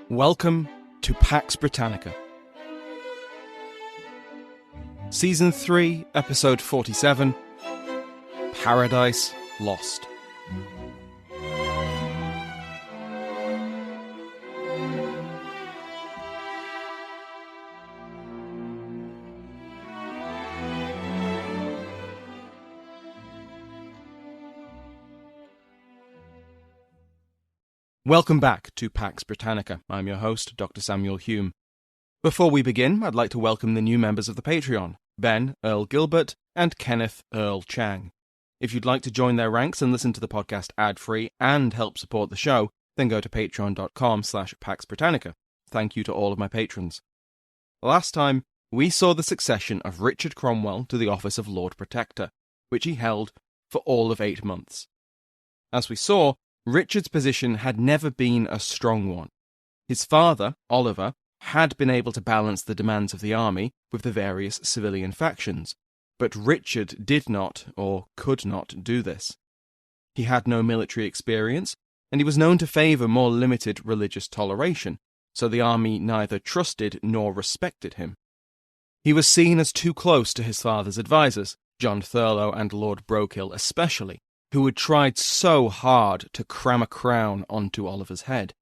Welcome to Pax Britannica. Season 3, Episode 47, Paradise Lost. Welcome back to Pax Britannica. I'm your host, Dr. Samuel Hume. Before we begin, I'd like to welcome the new members of the Patreon, Ben Earl Gilbert and Kenneth Earl Chang. If you'd like to join their ranks and listen to the podcast ad-free and help support the show, then go to patreon.com/Pax Britannica. Thank you to all of my patrons. Last time, we saw the succession of Richard Cromwell to the office of Lord Protector, which he held for all of 8 months. As we saw, Richard's position had never been a strong one. His father, Oliver, had been able to balance the demands of the army with the various civilian factions, but Richard did not, or could not, do this. He had no military experience, and he was known to favour more limited religious toleration, so the army neither trusted nor respected him. He was seen as too close to his father's advisers, John Thurlow and Lord Brokill especially, who had tried so hard to cram a crown onto Oliver's head.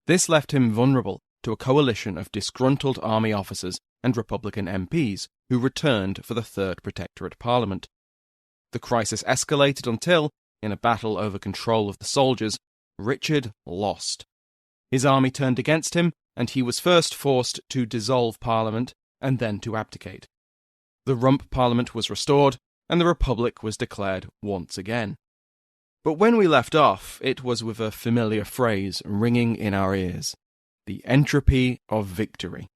This left him vulnerable to a coalition of disgruntled army officers and Republican MPs who returned for the Third Protectorate Parliament. The crisis escalated until, in a battle over control of the soldiers, Richard lost. His army turned against him, and he was first forced to dissolve Parliament and then to abdicate. The Rump Parliament was restored, and the Republic was declared once again. But when we left off, it was with a familiar phrase ringing in our ears: the entropy of victory.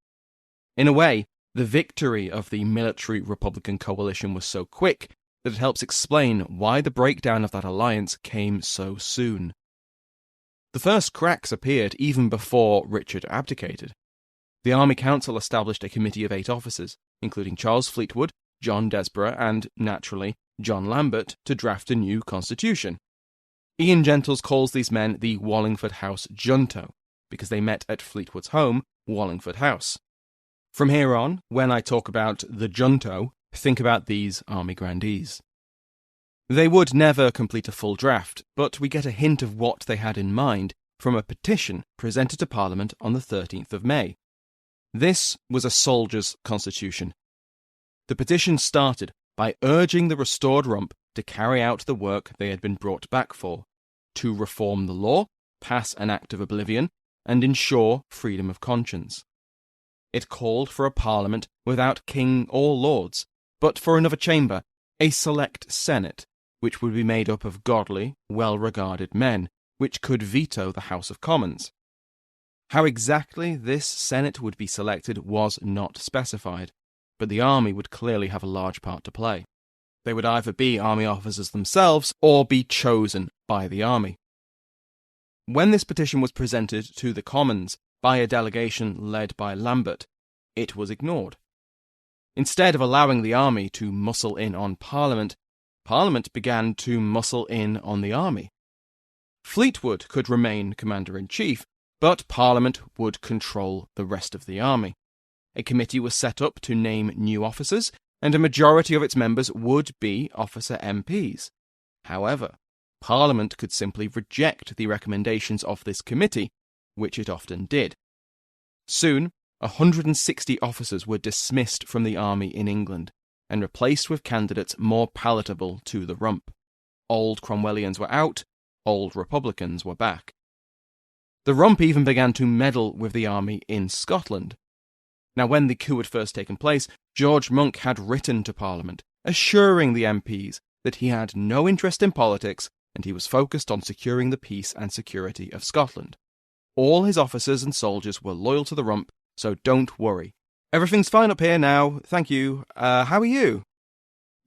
In a way, the victory of the military Republican coalition was so quick that it helps explain why the breakdown of that alliance came so soon. The first cracks appeared even before Richard abdicated. The Army Council established a committee of 8 officers, including Charles Fleetwood, John Desborough, and, naturally, John Lambert, to draft a new constitution. Ian Gentles calls these men the Wallingford House Junto, because they met at Fleetwood's home, Wallingford House. From here on, when I talk about the Junto, think about these army grandees. They would never complete a full draft, but we get a hint of what they had in mind from a petition presented to Parliament on the 13th of May. This was a soldier's constitution. The petition started by urging the restored Rump to carry out the work they had been brought back for, to reform the law, pass an Act of Oblivion, and ensure freedom of conscience. It called for a Parliament without king or lords, but for another chamber, a select Senate, which would be made up of godly, well-regarded men, which could veto the House of Commons. How exactly this Senate would be selected was not specified, but the army would clearly have a large part to play. They would either be army officers themselves or be chosen by the army. When this petition was presented to the Commons by a delegation led by Lambert, it was ignored. Instead of allowing the army to muscle in on Parliament, Parliament began to muscle in on the army. Fleetwood could remain Commander-in-Chief, but Parliament would control the rest of the army. A committee was set up to name new officers, and a majority of its members would be officer MPs. However, Parliament could simply reject the recommendations of this committee, which it often did. Soon, 160 officers were dismissed from the army in England, and replaced with candidates more palatable to the Rump. Old Cromwellians were out, old Republicans were back. The Rump even began to meddle with the army in Scotland. Now, when the coup had first taken place, George Monck had written to Parliament, assuring the MPs that he had no interest in politics and he was focused on securing the peace and security of Scotland. All his officers and soldiers were loyal to the Rump, so don't worry. Everything's fine up here now, thank you. How are you?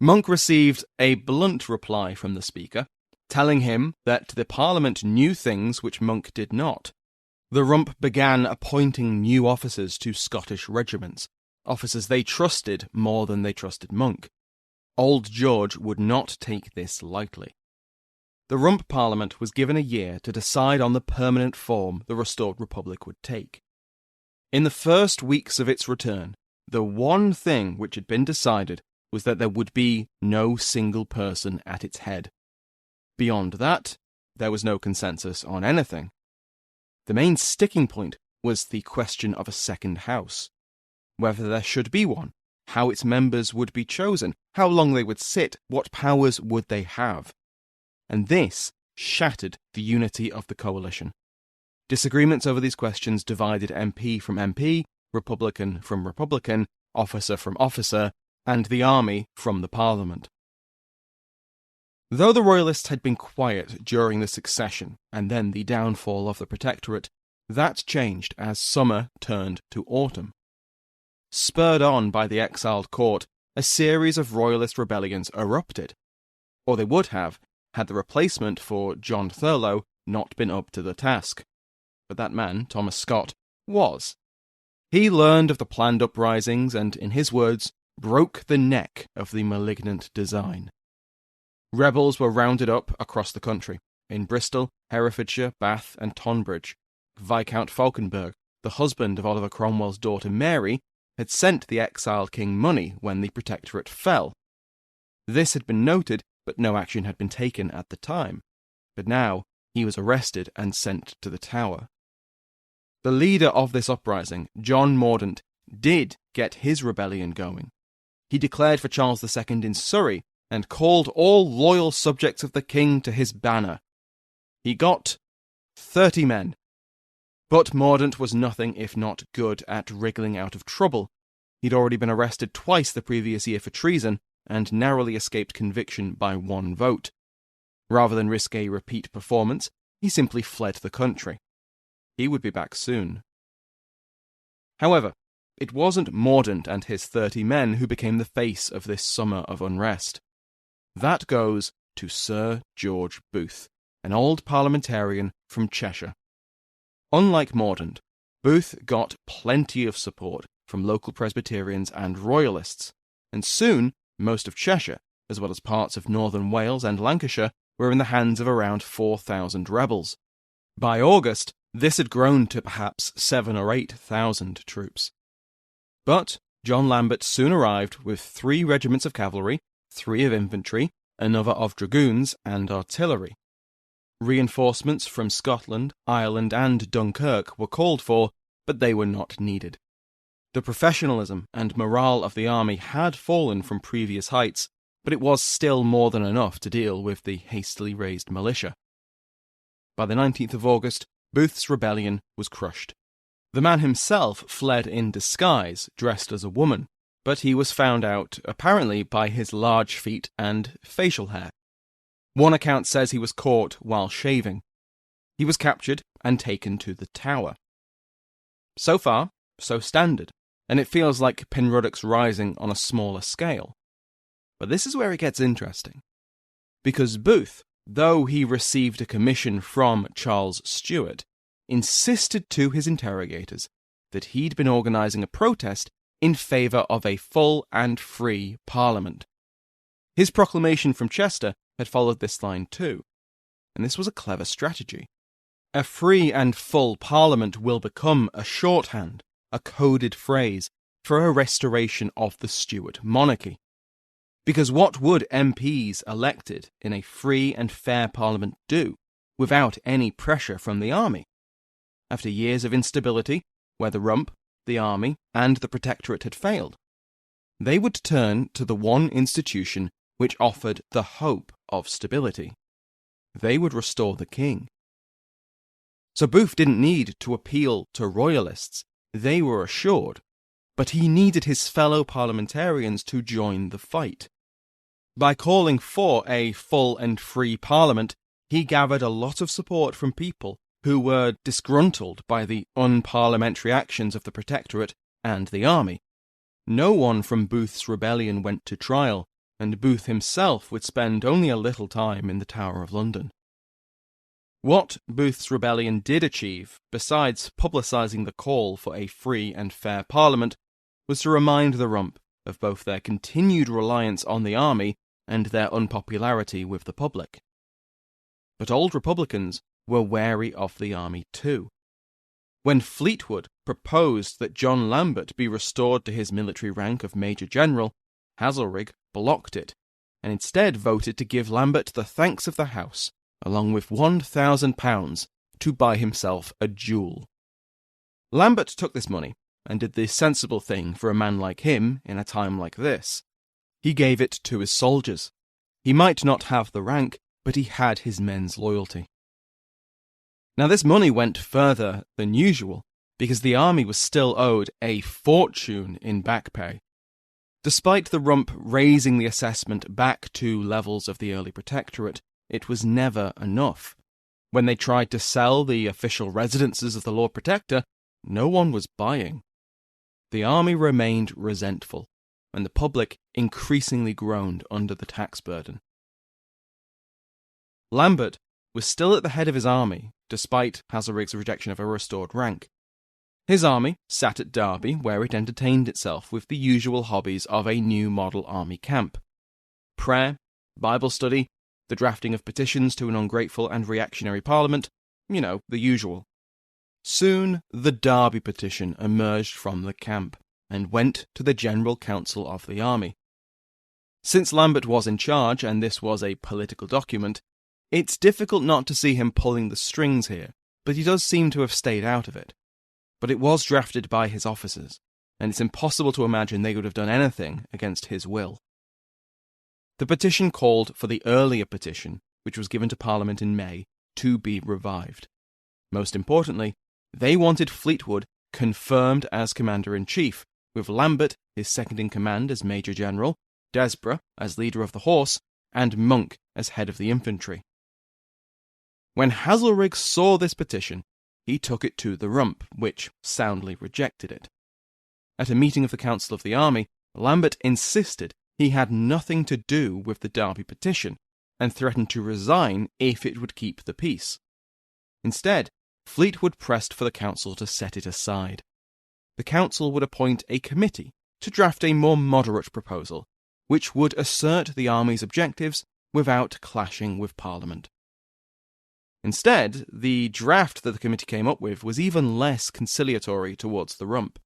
Monck received a blunt reply from the Speaker, telling him that the Parliament knew things which Monck did not. The Rump began appointing new officers to Scottish regiments, officers they trusted more than they trusted Monck. Old George would not take this lightly. the Rump Parliament was given a year to decide on the permanent form the restored republic would take. In the first weeks of its return, the one thing which had been decided was that there would be no single person at its head. Beyond that, there was no consensus on anything. The main sticking point was the question of a second house. Whether there should be one, how its members would be chosen, how long they would sit, what powers would they have. And this shattered the unity of the coalition. Disagreements over these questions divided MP from MP, Republican from Republican, officer from officer, and the army from the Parliament. Though the Royalists had been quiet during the succession and then the downfall of the Protectorate, that changed as summer turned to autumn. Spurred on by the exiled court, a series of Royalist rebellions erupted. Or they would have, had the replacement for John Thurlow not been up to the task. But that man, Thomas Scott, was. He learned of the planned uprisings and, in his words, broke the neck of the malignant design. Rebels were rounded up across the country, in Bristol, Herefordshire, Bath, and Tonbridge. Viscount Falkenberg, the husband of Oliver Cromwell's daughter Mary, had sent the exiled king money when the Protectorate fell. This had been noted, but no action had been taken at the time. But now he was arrested and sent to the Tower. The leader of this uprising, John Mordaunt, did get his rebellion going. He declared for Charles II in Surrey and called all loyal subjects of the king to his banner. He got 30 men. But Mordaunt was nothing if not good at wriggling out of trouble. He'd already been arrested twice the previous year for treason and narrowly escaped conviction by 1 vote. Rather than risk a repeat performance, he simply fled the country. He would be back soon. However, it wasn't Mordaunt and his 30 men who became the face of this summer of unrest. That goes to Sir George Booth, an old parliamentarian from Cheshire. Unlike Mordaunt, Booth got plenty of support from local Presbyterians and Royalists, and soon most of Cheshire, as well as parts of northern Wales and Lancashire, were in the hands of around 4,000 rebels. By August, this had grown to perhaps 7,000 or 8,000 troops. But John Lambert soon arrived with 3 regiments of cavalry, 3 of infantry, another of dragoons and artillery. Reinforcements from Scotland, Ireland, and Dunkirk were called for, but they were not needed. The professionalism and morale of the army had fallen from previous heights, but it was still more than enough to deal with the hastily raised militia. By the 19th of August, Booth's rebellion was crushed. The man himself fled in disguise, dressed as a woman, but he was found out, apparently, by his large feet and facial hair. One account says he was caught while shaving. He was captured and taken to the Tower. So far, so standard, and it feels like Penruddock's Rising on a smaller scale. But this is where it gets interesting. Because Booth, though he received a commission from Charles Stuart, insisted to his interrogators that he'd been organising a protest in favour of a full and free Parliament. His proclamation from Chester had followed this line too, and this was a clever strategy. A free and full Parliament will become a shorthand, a coded phrase, for a restoration of the Stuart monarchy. Because what would MPs elected in a free and fair Parliament do without any pressure from the army? After years of instability, where the Rump, the army, and the Protectorate had failed, they would turn to the one institution which offered the hope of stability. They would restore the king. So Booth didn't need to appeal to Royalists. They were assured. But he needed his fellow parliamentarians to join the fight. By calling for a full and free Parliament, he gathered a lot of support from people who were disgruntled by the unparliamentary actions of the Protectorate and the army. No one from Booth's rebellion went to trial, and Booth himself would spend only a little time in the Tower of London. What Booth's rebellion did achieve, besides publicising the call for a free and fair Parliament, was to remind the Rump of both their continued reliance on the army and their unpopularity with the public. But old Republicans were wary of the army too. When Fleetwood proposed that John Lambert be restored to his military rank of Major General, Hazelrig blocked it, and instead voted to give Lambert the thanks of the House, along with £1,000 to buy himself a duel. Lambert took this money and did the sensible thing for a man like him in a time like this. He gave it to his soldiers. He might not have the rank, but he had his men's loyalty. Now this money went further than usual, because the army was still owed a fortune in back pay. Despite the Rump raising the assessment back to levels of the early Protectorate, it was never enough. When they tried to sell the official residences of the Lord Protector, no one was buying. The army remained resentful, and the public increasingly groaned under the tax burden. Lambert was still at the head of his army, despite Hazelrig's rejection of a restored rank. His army sat at Derby, where it entertained itself with the usual hobbies of a new model army camp: prayer, Bible study, the drafting of petitions to an ungrateful and reactionary parliament, the usual. Soon the Derby petition emerged from the camp and went to the General Council of the army. Since Lambert was in charge, and this was a political document, it's difficult not to see him pulling the strings here, but he does seem to have stayed out of it. But it was drafted by his officers, and it's impossible to imagine they would have done anything against his will. The petition called for the earlier petition, which was given to Parliament in May, to be revived. Most importantly, they wanted Fleetwood confirmed as Commander-in-Chief, with Lambert, his second-in-command, as Major General, Desborough as leader of the horse, and Monck as head of the infantry. When Hazelrig saw this petition, he took it to the Rump, which soundly rejected it. At a meeting of the Council of the Army, Lambert insisted he had nothing to do with the Derby petition, and threatened to resign if it would keep the peace. Instead, Fleetwood pressed for the Council to set it aside. The Council would appoint a committee to draft a more moderate proposal, which would assert the army's objectives without clashing with Parliament. Instead, the draft that the committee came up with was even less conciliatory towards the Rump.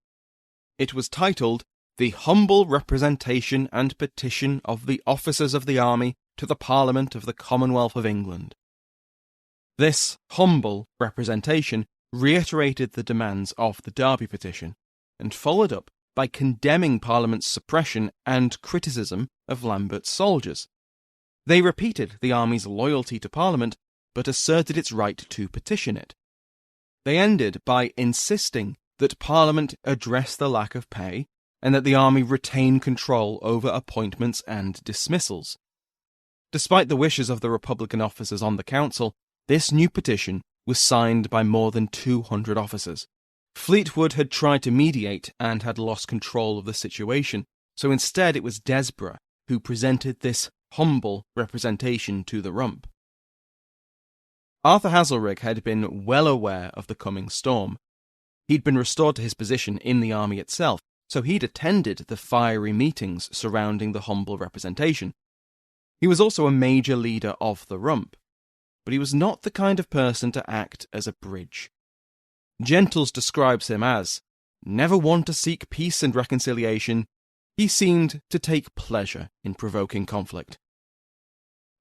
It was titled "The Humble Representation and Petition of the Officers of the Army to the Parliament of the Commonwealth of England." This humble representation reiterated the demands of the Derby petition, and followed up by condemning Parliament's suppression and criticism of Lambert's soldiers. They repeated the army's loyalty to Parliament, but asserted its right to petition it. They ended by insisting that Parliament address the lack of pay, and that the army retain control over appointments and dismissals. Despite the wishes of the Republican officers on the council, this new petition was signed by more than 200 officers. Fleetwood had tried to mediate and had lost control of the situation, so instead it was Desborough who presented this humble representation to the Rump. Arthur Hazelrig had been well aware of the coming storm. He'd been restored to his position in the army itself, so he'd attended the fiery meetings surrounding the humble representation. He was also a major leader of the Rump, but he was not the kind of person to act as a bridge. Gentles describes him as never one to seek peace and reconciliation. He seemed to take pleasure in provoking conflict.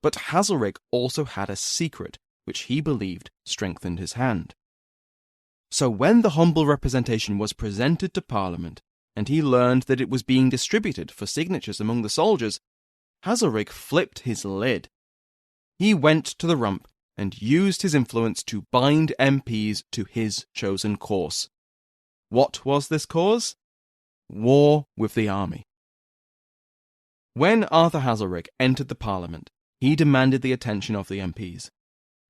But Hazelrig also had a secret which he believed strengthened his hand. So when the humble representation was presented to Parliament, and he learned that it was being distributed for signatures among the soldiers, Hazelrig flipped his lid. He went to the Rump and used his influence to bind MPs to his chosen course. What was this cause? War with the army. When Arthur Hazelrig entered the Parliament, he demanded the attention of the MPs.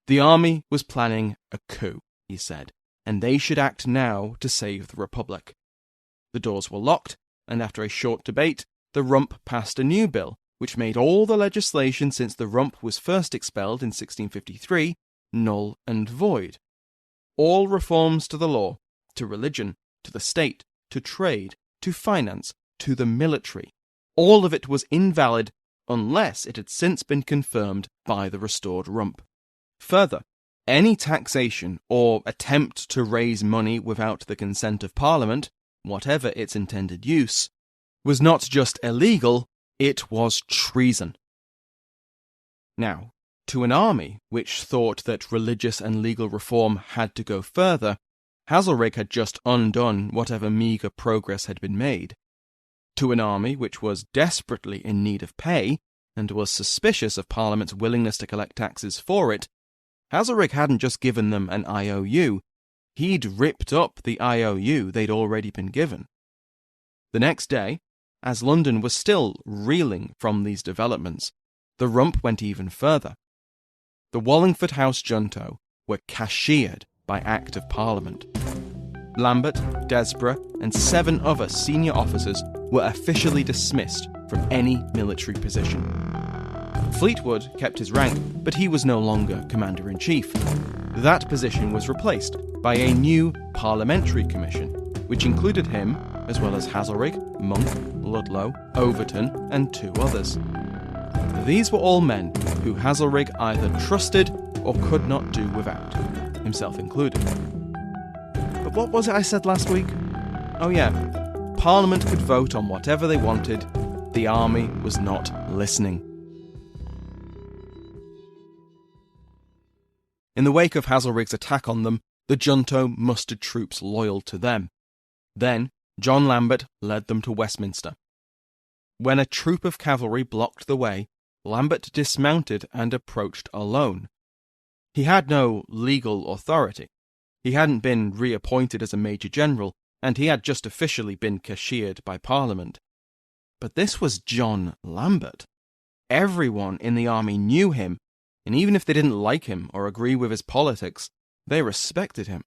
The army was planning a coup, he said, and they should act now to save the Republic. The doors were locked, and after a short debate, the Rump passed a new bill, which made all the legislation since the Rump was first expelled in 1653 null and void. All reforms to the law, to religion, to the state, to trade, to finance, to the military, all of it was invalid unless it had since been confirmed by the restored Rump. Further, any taxation or attempt to raise money without the consent of Parliament, whatever its intended use, was not just illegal, it was treason. Now, to an army which thought that religious and legal reform had to go further, Haselrig had just undone whatever meagre progress had been made. To an army which was desperately in need of pay, and was suspicious of Parliament's willingness to collect taxes for it, Haselrig hadn't just given them an IOU, he'd ripped up the IOU they'd already been given. The next day, as London was still reeling from these developments, the Rump went even further. The Wallingford House junto were cashiered by Act of Parliament. Lambert, Desborough, and 7 other senior officers were officially dismissed from any military position. Fleetwood kept his rank, but he was no longer Commander-in-Chief. That position was replaced by a new Parliamentary Commission, which included him, as well as Haselrig, Monck, Ludlow, Overton, and 2 others. These were all men who Haselrig either trusted or could not do without, himself included. But what was it I said last week? Oh yeah, Parliament could vote on whatever they wanted. The army was not listening. In the wake of Haselrig's attack on them, the junto mustered troops loyal to them. Then, John Lambert led them to Westminster. When a troop of cavalry blocked the way, Lambert dismounted and approached alone. He had no legal authority. He hadn't been reappointed as a Major General, and he had just officially been cashiered by Parliament. But this was John Lambert. Everyone in the army knew him, and even if they didn't like him or agree with his politics, they respected him.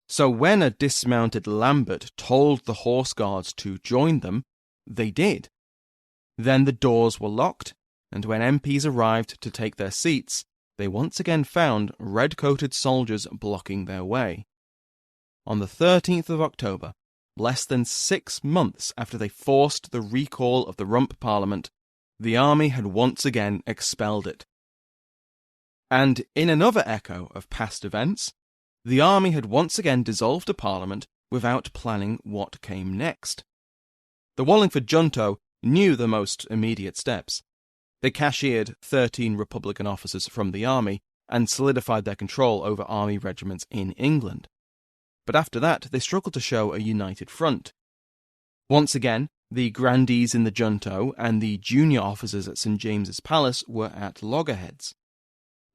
So when a dismounted Lambert told the Horse Guards to join them, they did. Then the doors were locked, and when MPs arrived to take their seats, they once again found red-coated soldiers blocking their way. On the 13th of October, less than 6 months after they forced the recall of the Rump Parliament, the army had once again expelled it. And in another echo of past events, the army had once again dissolved a parliament without planning what came next. The Wallingford junto knew the most immediate steps. They cashiered 13 Republican officers from the army and solidified their control over army regiments in England. But after that, they struggled to show a united front. Once again, the grandees in the junto and the junior officers at St. James's Palace were at loggerheads.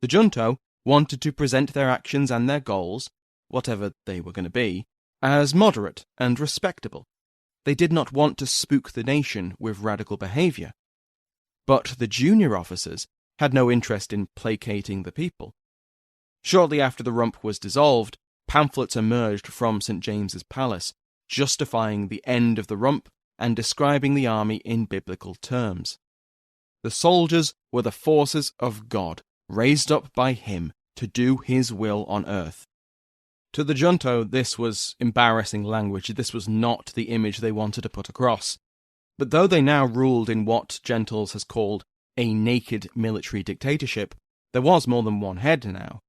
The junto wanted to present their actions and their goals, whatever they were going to be, as moderate and respectable. They did not want to spook the nation with radical behaviour. But the junior officers had no interest in placating the people. Shortly after the Rump was dissolved, pamphlets emerged from St. James's Palace, justifying the end of the Rump and describing the army in biblical terms. The soldiers were the forces of God, raised up by him to do his will on earth. To the junto, this was embarrassing language. This was not the image they wanted to put across. But though they now ruled in what Gentles has called a naked military dictatorship, there was more than one head now.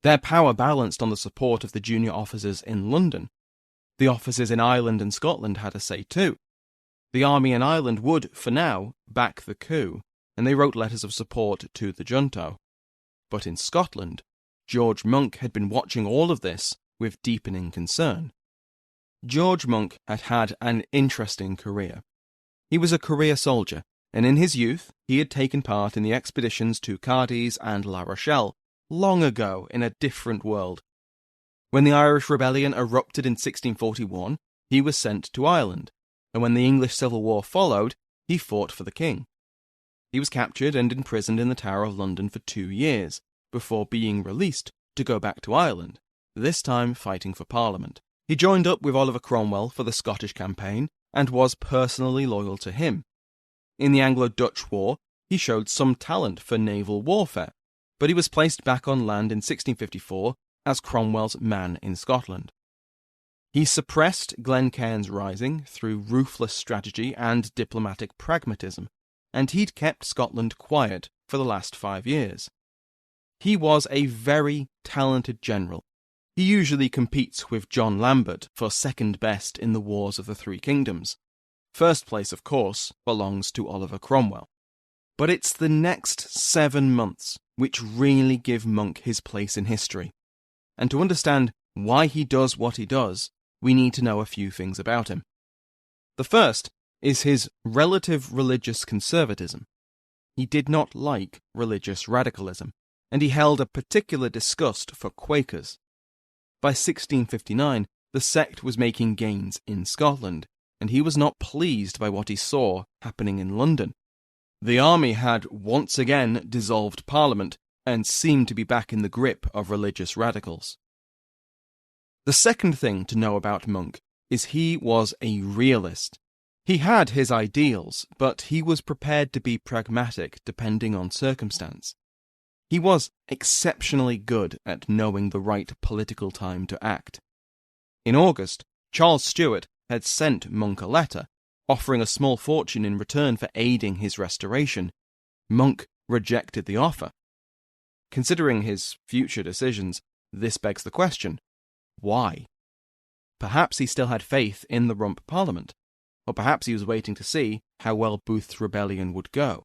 Their power balanced on the support of the junior officers in London. The officers in Ireland and Scotland had a say too. The army in Ireland would, for now, back the coup, and they wrote letters of support to the junto. But in Scotland, George Monck had been watching all of this with deepening concern. George Monck had had an interesting career. He was a career soldier, and in his youth he had taken part in the expeditions to Cadiz and La Rochelle, long ago in a different world. When the Irish Rebellion erupted in 1641, he was sent to Ireland, and when the English Civil War followed, he fought for the king. He was captured and imprisoned in the Tower of London for 2 years, before being released to go back to Ireland, this time fighting for Parliament. He joined up with Oliver Cromwell for the Scottish campaign, and was personally loyal to him. In the Anglo-Dutch War, he showed some talent for naval warfare, but he was placed back on land in 1654 as Cromwell's man in Scotland. He suppressed Glencairn's rising through ruthless strategy and diplomatic pragmatism, and he'd kept Scotland quiet for the last 5 years. He was a very talented general. He usually competes with John Lambert for second best in the Wars of the Three Kingdoms. First place, of course, belongs to Oliver Cromwell. But it's the next 7 months which really give Monck his place in history. And to understand why he does what he does, we need to know a few things about him. The first is his relative religious conservatism. He did not like religious radicalism, and he held a particular disgust for Quakers. By 1659, the sect was making gains in Scotland, and he was not pleased by what he saw happening in London. The army had once again dissolved Parliament and seemed to be back in the grip of religious radicals. The second thing to know about Monck is he was a realist. He had his ideals, but he was prepared to be pragmatic depending on circumstance. He was exceptionally good at knowing the right political time to act. In August, Charles Stuart had sent Monck a letter, offering a small fortune in return for aiding his restoration. Monck rejected the offer. Considering his future decisions, this begs the question, why? Perhaps he still had faith in the Rump Parliament, or perhaps he was waiting to see how well Booth's rebellion would go.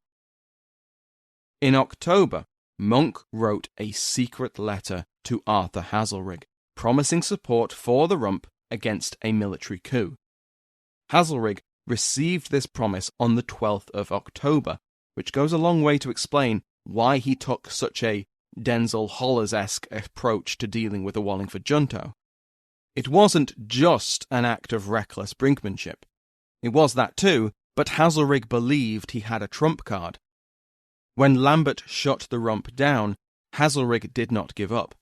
In October, Monck wrote a secret letter to Arthur Haselrig, promising support for the Rump against a military coup. Haselrig received this promise on the 12th of October, which goes a long way to explain why he took such a Denzel Hollers-esque approach to dealing with the Wallingford junto. It wasn't just an act of reckless brinkmanship. It was that too, but Haselrig believed he had a trump card. When Lambert shot the Rump down, Haselrig did not give up.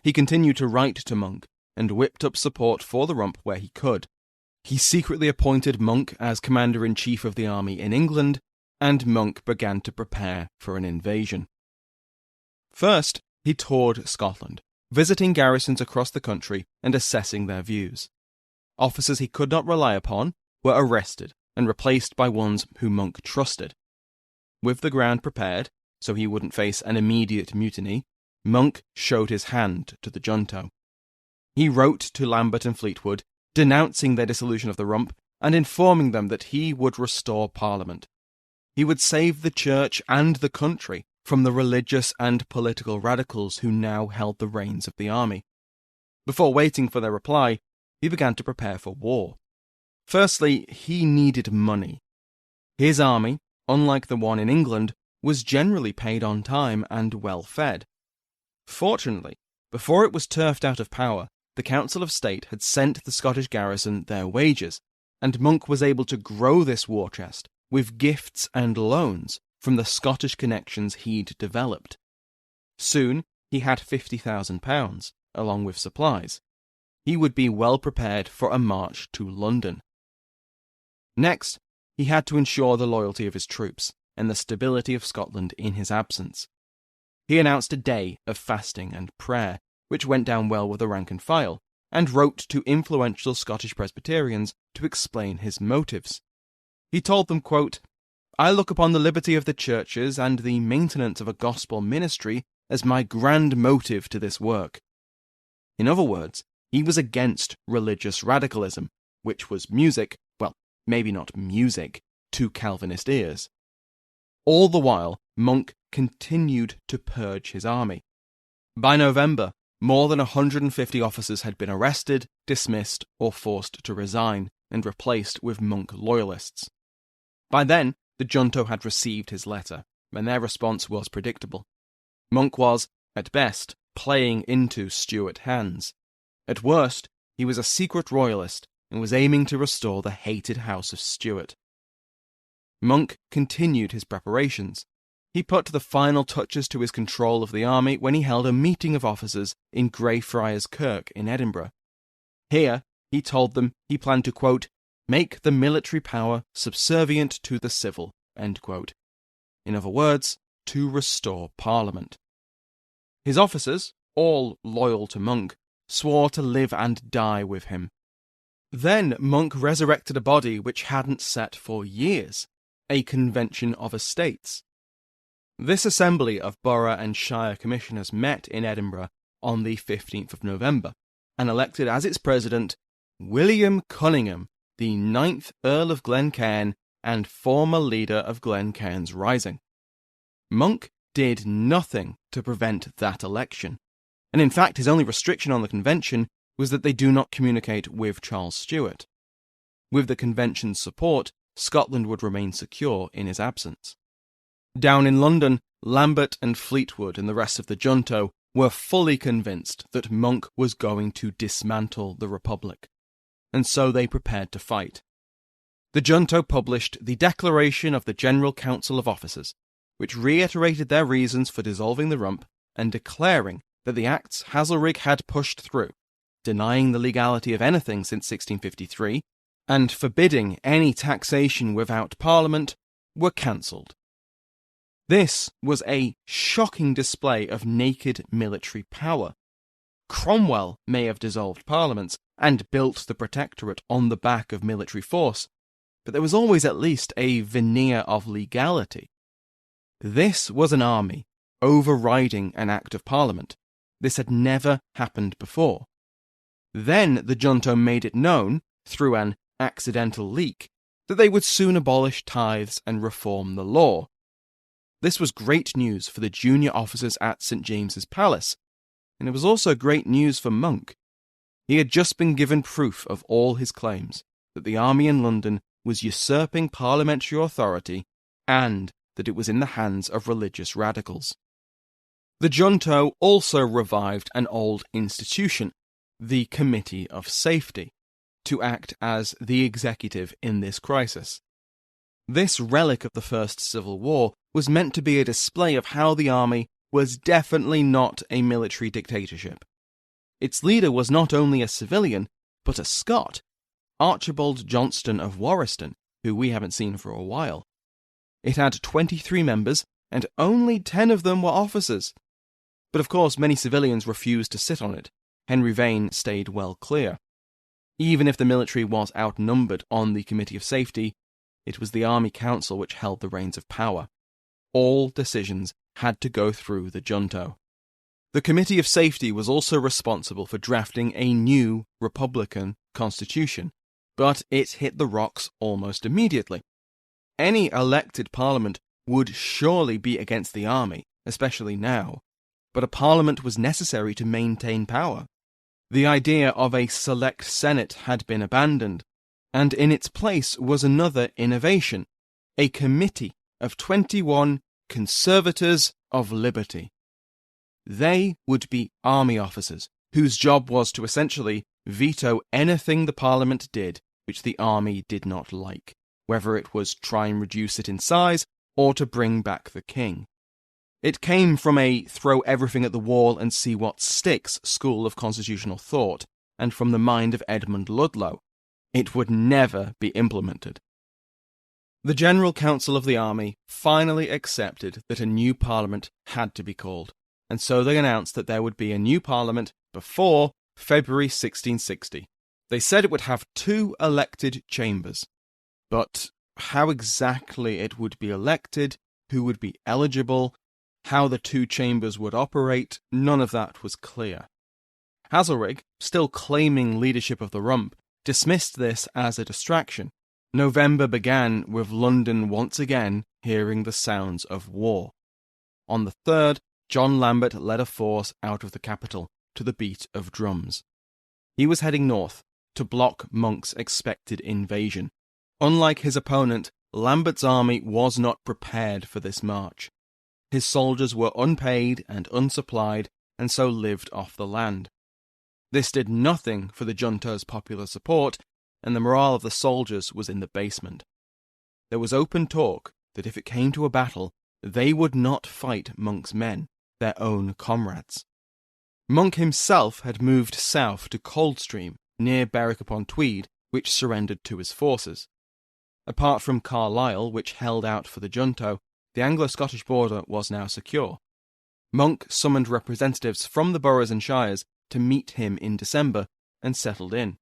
He continued to write to Monck and whipped up support for the Rump where he could. He secretly appointed Monck as Commander-in-Chief of the army in England, and Monck began to prepare for an invasion. First, he toured Scotland, visiting garrisons across the country and assessing their views. Officers he could not rely upon were arrested and replaced by ones whom Monck trusted. With the ground prepared, so he wouldn't face an immediate mutiny, Monck showed his hand to the junto. He wrote to Lambert and Fleetwood, denouncing their dissolution of the Rump and informing them that he would restore Parliament. He would save the church and the country from the religious and political radicals who now held the reins of the army. Before waiting for their reply, he began to prepare for war. Firstly, he needed money. His army, unlike the one in England, was generally paid on time and well fed. Fortunately, before it was turfed out of power, the Council of State had sent the Scottish garrison their wages, and Monck was able to grow this war chest with gifts and loans from the Scottish connections he'd developed. Soon he had £50,000, along with supplies. He would be well prepared for a march to London. Next, he had to ensure the loyalty of his troops and the stability of Scotland in his absence. He announced a day of fasting and prayer, which went down well with the rank and file, and wrote to influential Scottish Presbyterians to explain his motives. He told them, quote, "I look upon the liberty of the churches and the maintenance of a gospel ministry as my grand motive to this work." In other words, he was against religious radicalism, which was music, well, maybe not music, to Calvinist ears. All the while, Monck continued to purge his army. By November, more than 150 officers had been arrested, dismissed, or forced to resign, and replaced with Monck loyalists. By then, the junto had received his letter, and their response was predictable. Monck was, at best, playing into Stuart hands. At worst, he was a secret royalist and was aiming to restore the hated House of Stuart. Monck continued his preparations. He put the final touches to his control of the army when he held a meeting of officers in Greyfriars Kirk in Edinburgh. Here, he told them he planned to, quote, "make the military power subservient to the civil," end quote. In other words, to restore Parliament. His officers, all loyal to Monck, swore to live and die with him. Then Monck resurrected a body which hadn't set for years, a Convention of Estates. This assembly of borough and shire commissioners met in Edinburgh on the 15th of November and elected as its president William Cunningham, the 9th Earl of Glencairn and former leader of Glencairn's Rising. Monck did nothing to prevent that election, and in fact his only restriction on the convention was that they do not communicate with Charles Stuart. With the convention's support, Scotland would remain secure in his absence. Down in London, Lambert and Fleetwood and the rest of the junto were fully convinced that Monck was going to dismantle the Republic, and so they prepared to fight. The junto published the Declaration of the General Council of Officers, which reiterated their reasons for dissolving the Rump and declaring that the acts Haselrig had pushed through, denying the legality of anything since 1653, and forbidding any taxation without Parliament, were cancelled. This was a shocking display of naked military power. Cromwell may have dissolved parliaments and built the Protectorate on the back of military force, but there was always at least a veneer of legality. This was an army overriding an Act of Parliament. This had never happened before. Then the junto made it known, through an accidental leak, that they would soon abolish tithes and reform the law. This was great news for the junior officers at St. James's Palace, and it was also great news for Monck. He had just been given proof of all his claims, that the army in London was usurping parliamentary authority and that it was in the hands of religious radicals. The junto also revived an old institution, the Committee of Safety, to act as the executive in this crisis. This relic of the First Civil War was meant to be a display of how the army was definitely not a military dictatorship. Its leader was not only a civilian, but a Scot, Archibald Johnston of Warriston, who we haven't seen for a while. It had 23 members, and only 10 of them were officers. But of course many civilians refused to sit on it. Henry Vane stayed well clear. Even if the military was outnumbered on the Committee of Safety, it was the Army Council which held the reins of power. All decisions had to go through the junto. The Committee of Safety was also responsible for drafting a new Republican constitution, but it hit the rocks almost immediately. Any elected parliament would surely be against the army, especially now, but a parliament was necessary to maintain power. The idea of a select Senate had been abandoned, and in its place was another innovation, a committee of 21 Conservators of Liberty. They would be army officers, whose job was to essentially veto anything the Parliament did which the army did not like, whether it was try and reduce it in size or to bring back the king. It came from a throw everything at the wall and see what sticks school of constitutional thought, and from the mind of Edmund Ludlow. It would never be implemented. The General Council of the Army finally accepted that a new parliament had to be called, and so they announced that there would be a new parliament before February 1660. They said it would have 2 elected chambers, but how exactly it would be elected, who would be eligible, how the 2 chambers would operate, none of that was clear. Haselrig, still claiming leadership of the Rump, dismissed this as a distraction. November began with London once again hearing the sounds of war. On the 3rd, John Lambert led a force out of the capital to the beat of drums. He was heading north to block Monck's expected invasion. Unlike his opponent, Lambert's army was not prepared for this march. His soldiers were unpaid and unsupplied, and so lived off the land. This did nothing for the junto's popular support, and the morale of the soldiers was in the basement. There was open talk that if it came to a battle, they would not fight Monck's men, their own comrades. Monck himself had moved south to Coldstream, near Berwick-upon-Tweed, which surrendered to his forces. Apart from Carlisle, which held out for the junto, the Anglo-Scottish border was now secure. Monck summoned representatives from the boroughs and shires to meet him in December and settled in.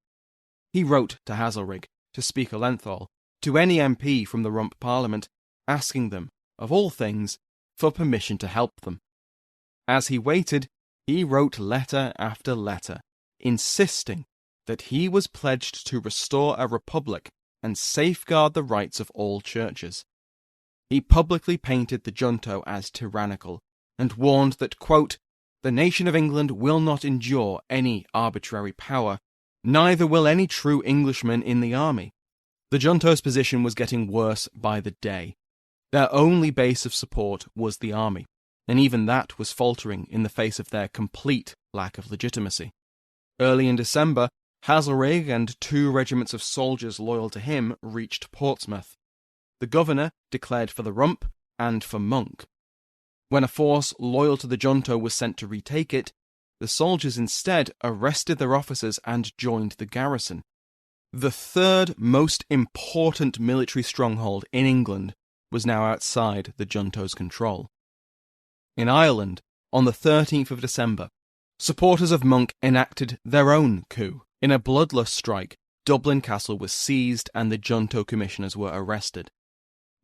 He wrote to Haselrig, to Speaker Lenthal, to any MP from the Rump Parliament, asking them, of all things, for permission to help them. As he waited, he wrote letter after letter, insisting that he was pledged to restore a republic and safeguard the rights of all churches. He publicly painted the junto as tyrannical, and warned that, quote, "The nation of England will not endure any arbitrary power, neither will any true Englishman in the army." The junto's position was getting worse by the day. Their only base of support was the army, and even that was faltering in the face of their complete lack of legitimacy. Early in December, Hazelrig and 2 regiments of soldiers loyal to him reached Portsmouth. The governor declared for the Rump and for Monck. When a force loyal to the junto was sent to retake it, the soldiers instead arrested their officers and joined the garrison. The 3rd most important military stronghold in England was now outside the junto's control. In Ireland, on the 13th of December, supporters of Monck enacted their own coup. In a bloodless strike, Dublin Castle was seized and the junto commissioners were arrested.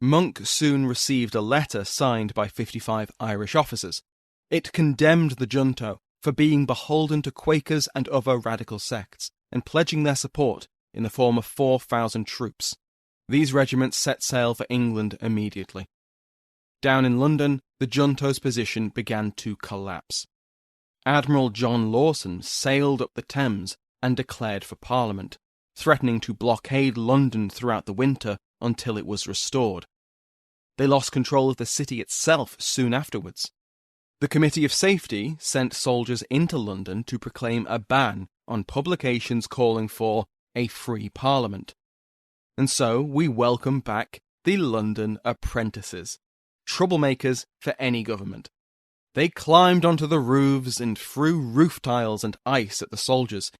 Monck soon received a letter signed by 55 Irish officers. It condemned the junto for being beholden to Quakers and other radical sects, and pledging their support in the form of 4,000 troops. These regiments set sail for England immediately. Down in London, the junto's position began to collapse. Admiral John Lawson sailed up the Thames and declared for Parliament, threatening to blockade London throughout the winter until it was restored. They lost control of the city itself soon afterwards. The Committee of Safety sent soldiers into London to proclaim a ban on publications calling for a free Parliament. And so we welcome back the London apprentices, troublemakers for any government. They climbed onto the roofs and threw roof tiles and ice at the soldiers.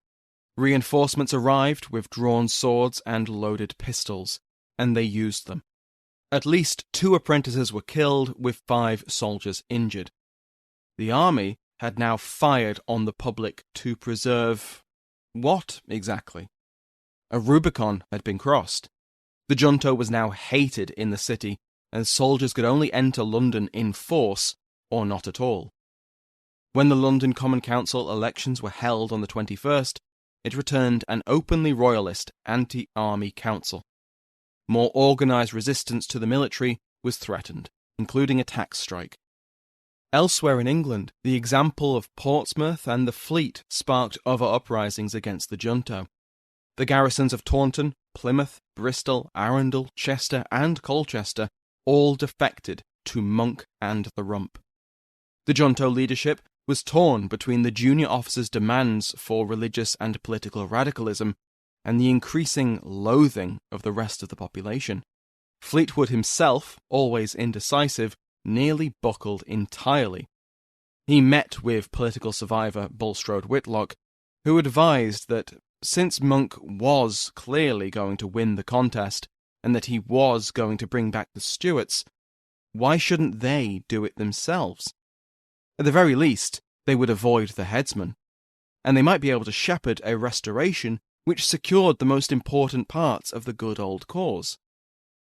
Reinforcements arrived with drawn swords and loaded pistols, and they used them. At least 2 apprentices were killed, with 5 soldiers injured. The army had now fired on the public to preserve what exactly? A Rubicon had been crossed. The junto was now hated in the city, and soldiers could only enter London in force or not at all. When the London Common Council elections were held on the 21st, it returned an openly royalist anti-army council. More organised resistance to the military was threatened, including a tax strike. Elsewhere in England, the example of Portsmouth and the Fleet sparked other uprisings against the junto. The garrisons of Taunton, Plymouth, Bristol, Arundel, Chester and Colchester all defected to Monck and the Rump. The junto leadership was torn between the junior officers' demands for religious and political radicalism and the increasing loathing of the rest of the population. Fleetwood himself, always indecisive, nearly buckled entirely. He met with political survivor Bulstrode Whitlock, who advised that since Monck was clearly going to win the contest, and that he was going to bring back the Stuarts, why shouldn't they do it themselves? At the very least, they would avoid the headsman, and they might be able to shepherd a restoration which secured the most important parts of the good old cause.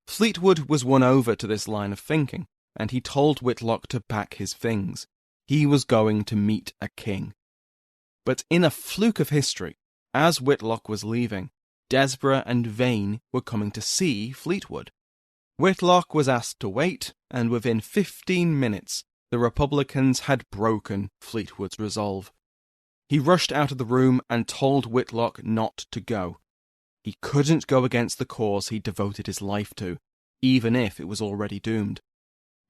Fleetwood was won over to this line of thinking, and he told Whitlock to pack his things. He was going to meet a king. But in a fluke of history, as Whitlock was leaving, Desborough and Vane were coming to see Fleetwood. Whitlock was asked to wait, and within 15 minutes, the Republicans had broken Fleetwood's resolve. He rushed out of the room and told Whitlock not to go. He couldn't go against the cause he devoted his life to, even if it was already doomed.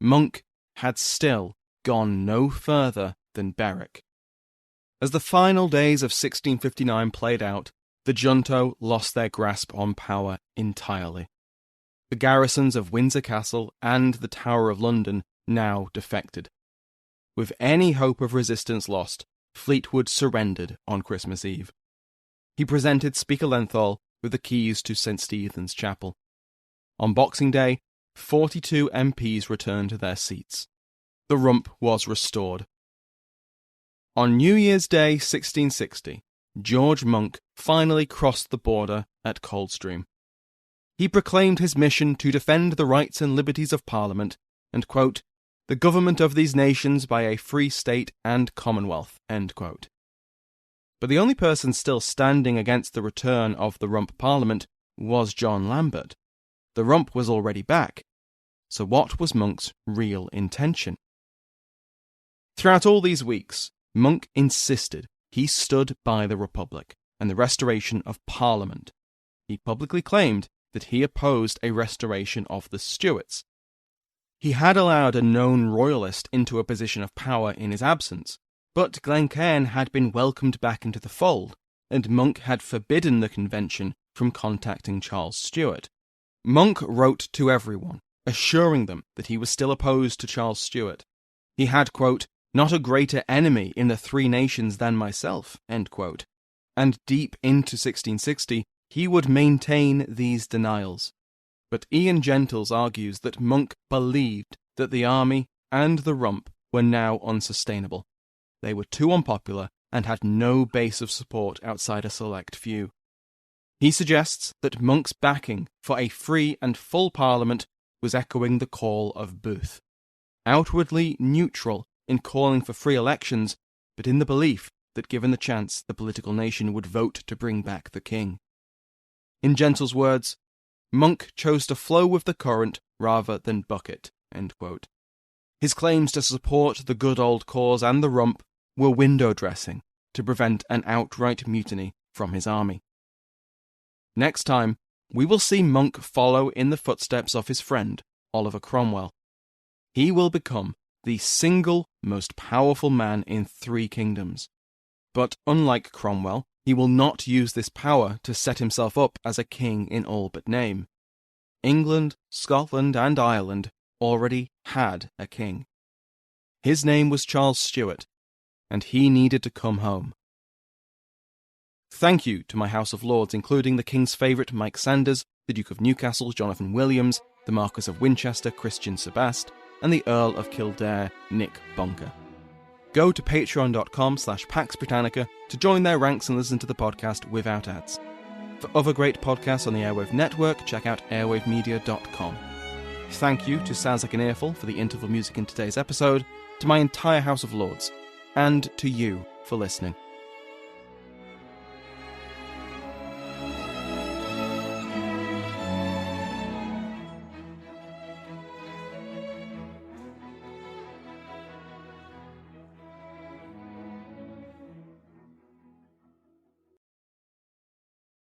Monck had still gone no further than Berwick. As the final days of 1659 played out, the junto lost their grasp on power entirely. The garrisons of Windsor Castle and the Tower of London now defected. With any hope of resistance lost, Fleetwood surrendered on Christmas Eve. He presented Speaker Lenthal with the keys to St. Stephen's Chapel. On Boxing Day, 42 MPs returned to their seats. The Rump was restored. On New Year's Day 1660, George Monck finally crossed the border at Coldstream. He proclaimed his mission to defend the rights and liberties of Parliament and, quote, the government of these nations by a free state and commonwealth, end quote. But the only person still standing against the return of the Rump Parliament was John Lambert. The Rump was already back. So what was Monck's real intention? Throughout all these weeks, Monck insisted he stood by the Republic and the restoration of Parliament. He publicly claimed that he opposed a restoration of the Stuarts. He had allowed a known royalist into a position of power in his absence, but Glencairn had been welcomed back into the fold, and Monck had forbidden the convention from contacting Charles Stuart. Monck wrote to everyone, assuring them that he was still opposed to Charles Stuart. He had, quote, "not a greater enemy in the three nations than myself," end quote. And deep into 1660, he would maintain these denials. But Ian Gentles argues that Monck believed that the army and the Rump were now unsustainable. They were too unpopular and had no base of support outside a select few. He suggests that Monck's backing for a free and full Parliament was echoing the call of Booth, outwardly neutral in calling for free elections, but in the belief that given the chance the political nation would vote to bring back the king. In Gentle's words, Monck chose to flow with the current rather than buck it, end quote. His claims to support the good old cause and the Rump were window dressing to prevent an outright mutiny from his army. Next time, we will see Monck follow in the footsteps of his friend, Oliver Cromwell. He will become the single most powerful man in 3 kingdoms. But unlike Cromwell, he will not use this power to set himself up as a king in all but name. England, Scotland, and Ireland already had a king. His name was Charles Stuart, and he needed to come home. Thank you to my House of Lords, including the King's favourite Mike Sanders, the Duke of Newcastle Jonathan Williams, the Marquess of Winchester Christian Sebast, and the Earl of Kildare Nick Bunker. Go to patreon.com/Pax Britannica to join their ranks and listen to the podcast without ads. For other great podcasts on the Airwave Network, check out airwavemedia.com. Thank you to Sounds Like an Earful for the interval music in today's episode, to my entire House of Lords, and to you for listening.